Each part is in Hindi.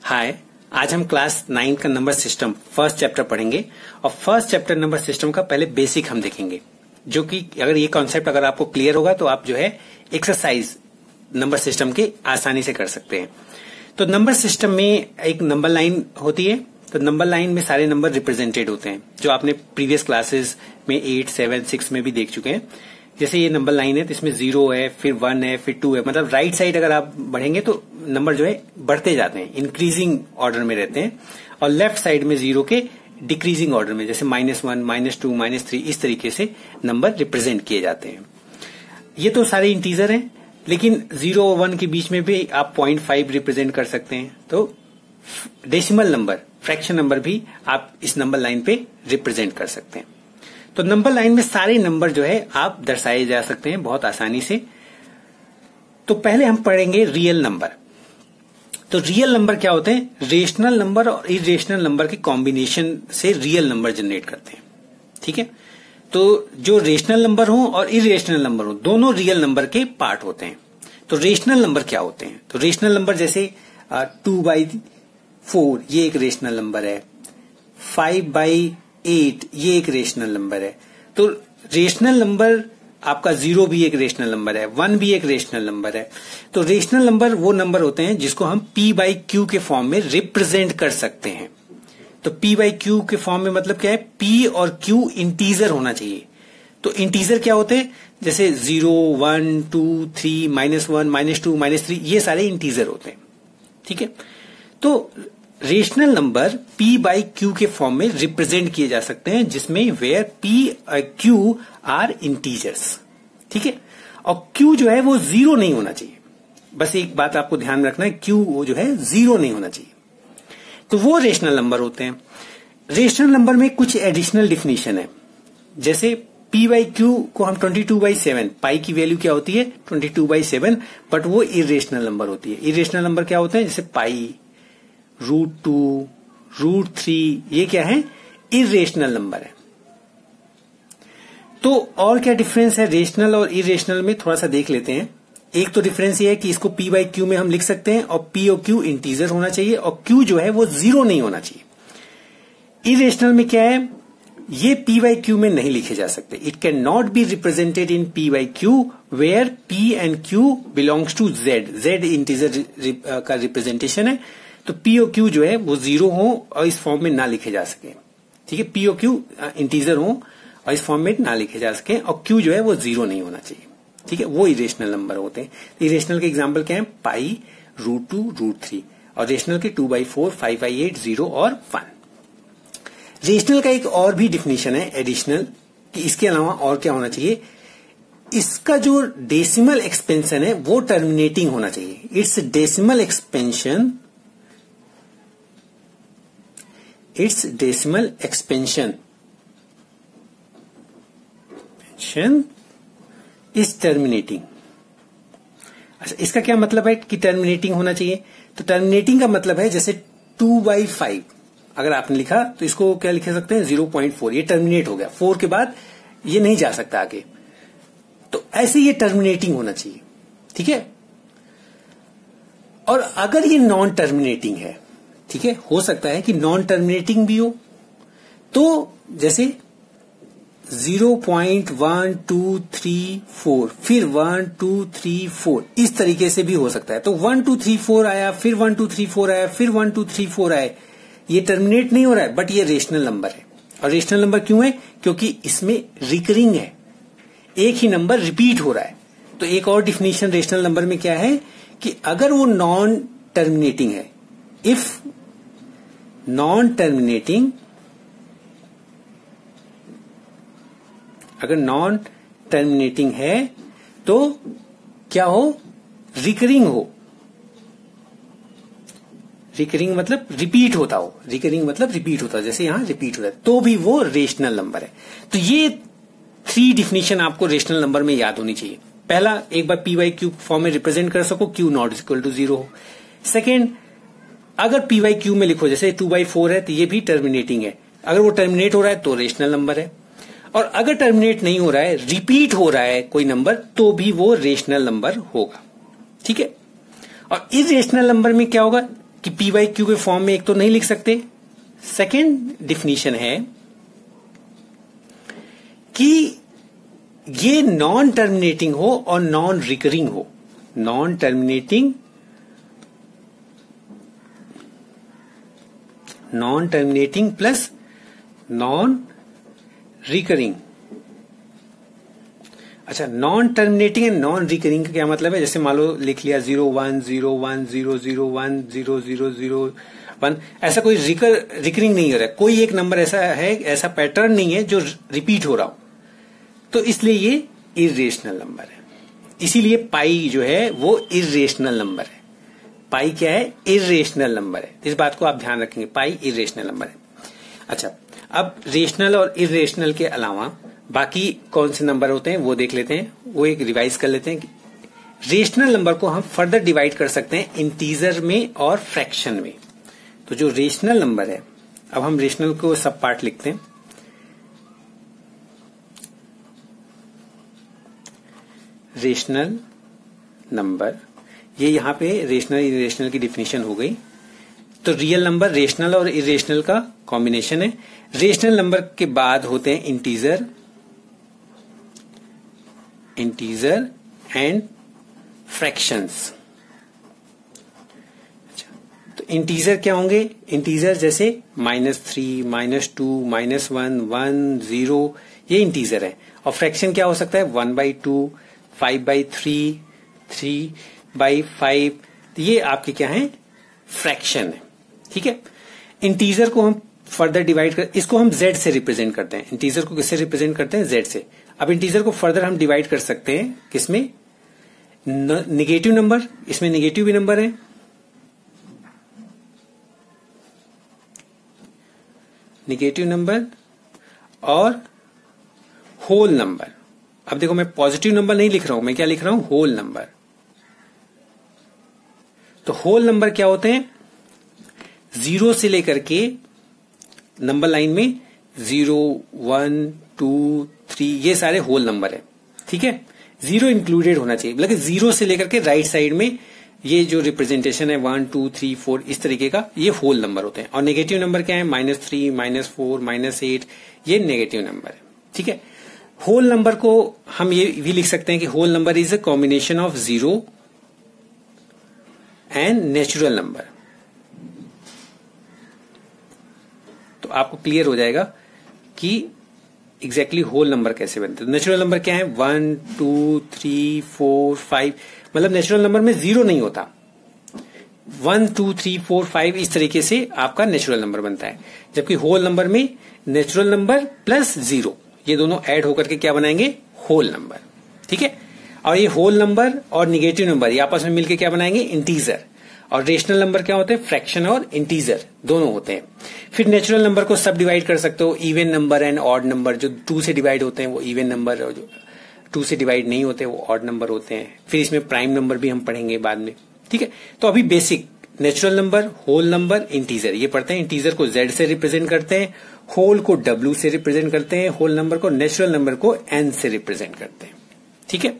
हाय, आज हम क्लास 9 का नंबर सिस्टम फर्स्ट चैप्टर पढ़ेंगे और फर्स्ट चैप्टर नंबर सिस्टम का पहले बेसिक हम देखेंगे, जो कि अगर ये कॉन्सेप्ट अगर आपको क्लियर होगा तो आप जो है एक्सरसाइज नंबर सिस्टम के आसानी से कर सकते हैं। तो नंबर सिस्टम में एक नंबर लाइन होती है, तो नंबर लाइन में सारे नंबर रिप्रेजेंटेड होते हैं, जो आपने प्रीवियस क्लासेस में 8, 7, 6 में भी देख चुके हैं। जैसे ये नंबर लाइन है तो इसमें 0 है, फिर 1 है, फिर 2 है, मतलब राइट साइड अगर आप बढ़ेंगे तो नंबर जो है बढ़ते जाते हैं, इंक्रीजिंग ऑर्डर में रहते हैं, और लेफ्ट साइड में 0 के डिक्रीजिंग ऑर्डर में, जैसे -1, -2, -3 इस तरीके से नंबर रिप्रेजेंट किए जाते हैं। ये तो सारे इंटीजर हैं, लेकिन 0 और 1 के बीच में भी आप 0.5 रिप्रेजेंट कर सकते हैं। तो डेसिमल नंबर, फ्रैक्शन नंबर भी आप इस नंबर लाइन पे रिप्रेजेंट कर सकते हैं। तो नंबर लाइन में सारे नंबर जो है आप दर्शाए जा सकते हैं बहुत आसानी से। तो पहले हम पढ़ेंगे रियल नंबर। तो रियल नंबर क्या होते हैं? रेशनल नंबर और इरेशनल नंबर के कॉम्बिनेशन से रियल नंबर जनरेट करते हैं। ठीक है, तो जो रेशनल नंबर हो और इरेशनल नंबर हो, दोनों रियल नंबर के पार्ट होते हैं। तो रेशनल नंबर क्या होते हैं? तो रेशनल नंबर जैसे 2/4 ये एक रेशनल नंबर है, 5/8 ये एक रेशनल नंबर है। तो रेशनल नंबर आपका 0 भी एक रेशनल नंबर है, 1 भी एक रेशनल नंबर है। तो रेशनल नंबर वो नंबर होते हैं जिसको हम p/q के फॉर्म में रिप्रेजेंट कर सकते हैं। तो p/q के फॉर्म में मतलब क्या है? p और q इंटीजर होना चाहिए। तो इंटीजर क्या होते हैं? जैसे 0, 1, 2, 3, -1, -2, -3 ये सारे इंटीजर होते हैं। ठीक है, तो रेशनल नंबर p/q के फॉर्म में रिप्रेजेंट किए जा सकते हैं, जिसमें वेयर p और q आर इंटीजर्स। ठीक है, और q जो है वो 0 नहीं होना चाहिए। बस एक बात आपको ध्यान में रखना है, q वो जो है 0 नहीं होना चाहिए। तो वो रेशनल नंबर होते हैं। रेशनल नंबर में कुछ एडिशनल डिफिनीशन है, जैसे p/q को हम 22/7, पाई की वैल्यू क्या होती है? 22/7, बट वो इरेशनल नंबर होती है। इरेशनल नंबर क्या होते हैं? जैसे पाई, √2, √3 ये क्या है? इरेशनल नंबर है। तो और क्या डिफरेंस है रेशनल और इरेशनल में, थोड़ा सा देख लेते हैं। एक तो डिफरेंस ये है कि इसको p/q में हम लिख सकते हैं, और p और q इंटीजर होना चाहिए, और q जो है वो 0 नहीं होना चाहिए। इरेशनल में क्या है? ये p/q में नहीं लिखे जा सकते। It can not be represented in p/q where p and q belongs to z। z integer का रिप्रेजेंटेशन है, तो p और q जो है वो 0 हो और इस फॉर्म में ना लिखे जा सके। ठीक है, p और q इंटीजर हो और इस फॉर्म में ना लिखे जा सके, और q जो है वो 0 नहीं होना चाहिए। ठीक है, वो इरेशनल नंबर होते हैं। इरेशनल के एग्जाम्पल क्या है? पाई, √2, √3, और रेशनल के 2/4, 5/8, 0 और 1। रेशनल का एक और भी डिफिनीशन है एडिशनल, कि इसके अलावा और क्या होना चाहिए? इसका जो डेसिमल एक्सपेंशन है वो टर्मिनेटिंग होना चाहिए। It's decimal expansion, it's decimal expansion is terminating. अच्छा, इसका क्या मतलब है कि टर्मिनेटिंग होना चाहिए? तो टर्मिनेटिंग का मतलब है जैसे 2/5 अगर आपने लिखा तो इसको क्या लिख सकते हैं? 0.4, ये टर्मिनेट हो गया, 4 के बाद ये नहीं जा सकता आगे। तो ऐसे ये टर्मिनेटिंग होना चाहिए। ठीक है, और अगर ये नॉन टर्मिनेटिंग है, ठीक है, हो सकता है कि नॉन टर्मिनेटिंग भी हो, तो जैसे 0.1234 फिर 1, 2, 3, 4 इस तरीके से भी हो सकता है। तो 1, 2, 3, 4 आया, फिर 1, 2, 3, 4 आया, फिर 1, 2, 3, 4 आए, ये टर्मिनेट नहीं हो रहा है, बट ये रेशनल नंबर है। और रेशनल नंबर क्यों है? क्योंकि इसमें रिकरिंग है, एक ही नंबर रिपीट हो रहा है। तो एक और डिफिनीशन रेशनल नंबर में क्या है कि अगर वो नॉन टर्मिनेटिंग है, इफ नॉन टर्मिनेटिंग, अगर नॉन टर्मिनेटिंग है तो क्या हो? रिकरिंग हो। रिकरिंग मतलब रिपीट होता हो, रिकरिंग मतलब रिपीट होता हो, जैसे यहां रिपीट होता है, तो भी वो रेशनल नंबर है। तो ये 3 डिफिनीशन आपको रेशनल नंबर में याद होनी चाहिए। पहला, एक बार p/q फॉर्म में रिप्रेजेंट कर सको, q नॉट इक्वल टू 0 हो। सेकेंड, अगर p/q में लिखो, जैसे 2/4 है तो ये भी टर्मिनेटिंग है, अगर वो टर्मिनेट हो रहा है तो रेशनल नंबर है, और अगर टर्मिनेट नहीं हो रहा है, रिपीट हो रहा है कोई नंबर, तो भी वो रेशनल नंबर होगा। ठीक है, और इरेशनल नंबर में क्या होगा कि पी बाई क्यू के फॉर्म में एक तो नहीं लिख सकते। सेकेंड डिफिनीशन है कि ये नॉन टर्मिनेटिंग हो और नॉन रिकरिंग हो। Non terminating plus non recurring. अच्छा, non terminating and non recurring का क्या मतलब है? जैसे मान लो लिख लिया 010100100001, ऐसा कोई रिकरिंग नहीं हो रहा है, कोई एक नंबर ऐसा है, ऐसा पैटर्न नहीं है जो रिपीट हो रहा हो, तो इसलिए ये इर्रेशनल नंबर है। इसीलिए पाई जो है वो इर्रेशनल नंबर है। पाई क्या है? इर्रेशनल नंबर है। इस बात को आप ध्यान रखेंगे, पाई इर्रेशनल नंबर है। अच्छा, अब रेशनल और इर्रेशनल के अलावा बाकी कौन से नंबर होते हैं वो देख लेते हैं, वो एक रिवाइज कर लेते हैं। रेशनल नंबर को हम फर्दर डिवाइड कर सकते हैं इंटीजर में और फ्रैक्शन में। तो जो रेशनल नंबर है, अब हम रेशनल को सब पार्ट लिखते हैं। रेशनल नंबर, ये यहां पे रेशनल इरेशनल की डिफिनेशन हो गई। तो रियल नंबर रेशनल और इरेशनल का कॉम्बिनेशन है। रेशनल नंबर के बाद होते हैं इंटीजर एंड फ्रैक्शंस। अच्छा, तो इंटीजर क्या होंगे? इंटीजर जैसे -3, -2, -1, 1, 0, ये इंटीजर है। और फ्रैक्शन क्या हो सकता है? 1/2, 5/3, 3/5, ये आपके क्या है? फ्रैक्शन है। ठीक है, इंटीजर को हम फर्दर डिवाइड कर, इसको हम z से रिप्रेजेंट करते हैं। इंटीजर को किससे रिप्रेजेंट करते हैं? z से। अब इंटीजर को फर्दर हम डिवाइड कर सकते हैं किसमें? नेगेटिव नंबर, इसमें नेगेटिव भी नंबर है, नेगेटिव नंबर और होल नंबर। अब देखो, मैं पॉजिटिव नंबर नहीं लिख रहा हूं, मैं क्या लिख रहा हूं? Whole number. तो होल नंबर क्या होते हैं? 0 से लेकर के नंबर लाइन में 0, 1, 2, 3, ये सारे होल नंबर है। ठीक है, 0 इंक्लूडेड होना चाहिए, मतलब 0 से लेकर के राइट साइड में ये जो रिप्रेजेंटेशन है 1, 2, 3, 4, इस तरीके का, ये होल नंबर होते हैं। और नेगेटिव नंबर क्या है? -3, -4, -8, ये नेगेटिव नंबर है। ठीक है, होल नंबर को हम ये भी लिख सकते हैं कि whole number is a combination of 0 and natural number. तो आपको क्लियर हो जाएगा कि एग्जैक्टली होल नंबर कैसे बनते हैं। नेचुरल नंबर क्या है? 1, 2, 3, 4, 5, मतलब नेचुरल नंबर में 0 नहीं होता। 1, 2, 3, 4, 5 इस तरीके से आपका नेचुरल नंबर बनता है। जबकि होल नंबर में नेचुरल नंबर प्लस 0, ये दोनों ऐड होकर के क्या बनाएंगे? Whole number. ठीक है, और ये होल नंबर और निगेटिव नंबर ये आपस में मिलकर क्या बनाएंगे? इंटीजर। और रेशनल नंबर क्या होते हैं? फ्रैक्शन और इंटीजर दोनों होते हैं। फिर नेचुरल नंबर को सब डिवाइड कर सकते हो, even number and odd number. जो 2 से डिवाइड होते हैं वो इवन नंबर, और जो 2 से डिवाइड नहीं होते वो ऑड नंबर होते हैं। फिर इसमें प्राइम नंबर भी हम पढ़ेंगे बाद में। ठीक है, तो अभी basic natural number, whole number, integer ये पढ़ते हैं। इंटीजर को z से रिप्रेजेंट करते हैं, होल को w से रिप्रेजेंट करते हैं, होल नंबर को, नेचुरल नंबर को n से रिप्रेजेंट करते हैं। ठीक है,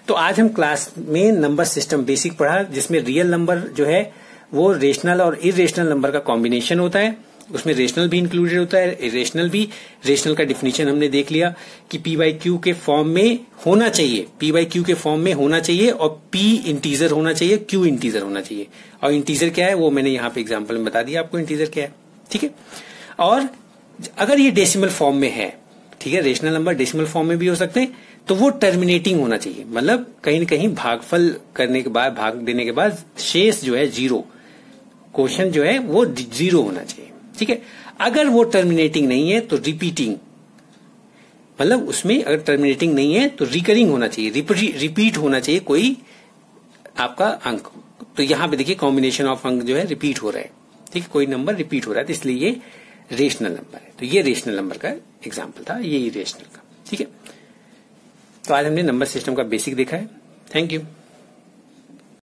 तो आज हम क्लास में नंबर सिस्टम बेसिक पढ़ा, जिसमें रियल नंबर जो है वो रेशनल और इरेशनल नंबर का कॉम्बिनेशन होता है। उसमें रेशनल भी इंक्लूडेड होता है, इरेशनल भी। रेशनल का डिफिनीशन हमने देख लिया कि p बाई क्यू के फॉर्म में होना चाहिए, p बाई क्यू के फॉर्म में होना चाहिए, और p इंटीजर होना चाहिए, q इंटीजर होना चाहिए। और इंटीजर क्या है वो मैंने यहाँ पे एग्जाम्पल में बता दिया आपको इंटीजर क्या है। ठीक है, और अगर ये डेसिमल फॉर्म में है, ठीक है, रेशनल नंबर डेसिमल फॉर्म में भी हो सकते हैं, तो वो टर्मिनेटिंग होना चाहिए, मतलब कहीं न कहीं भागफल करने के बाद, भाग देने के बाद शेष जो है 0, क्वेश्चन जो है वो 0 होना चाहिए। ठीक है, अगर वो टर्मिनेटिंग नहीं है तो रिपीटिंग, मतलब उसमें अगर टर्मिनेटिंग नहीं है तो रिकरिंग होना चाहिए, रिपीट होना चाहिए कोई आपका अंक। तो यहां पे देखिए कॉम्बिनेशन ऑफ अंक जो है रिपीट हो रहा है। ठीक है, कोई नंबर रिपीट हो रहा है, तो इसलिए ये रेशनल नंबर है। तो ये रेशनल नंबर का एग्जाम्पल था, ये रेशनल का। ठीक है, तो आज हमने नंबर सिस्टम का बेसिक देखा है। Thank you.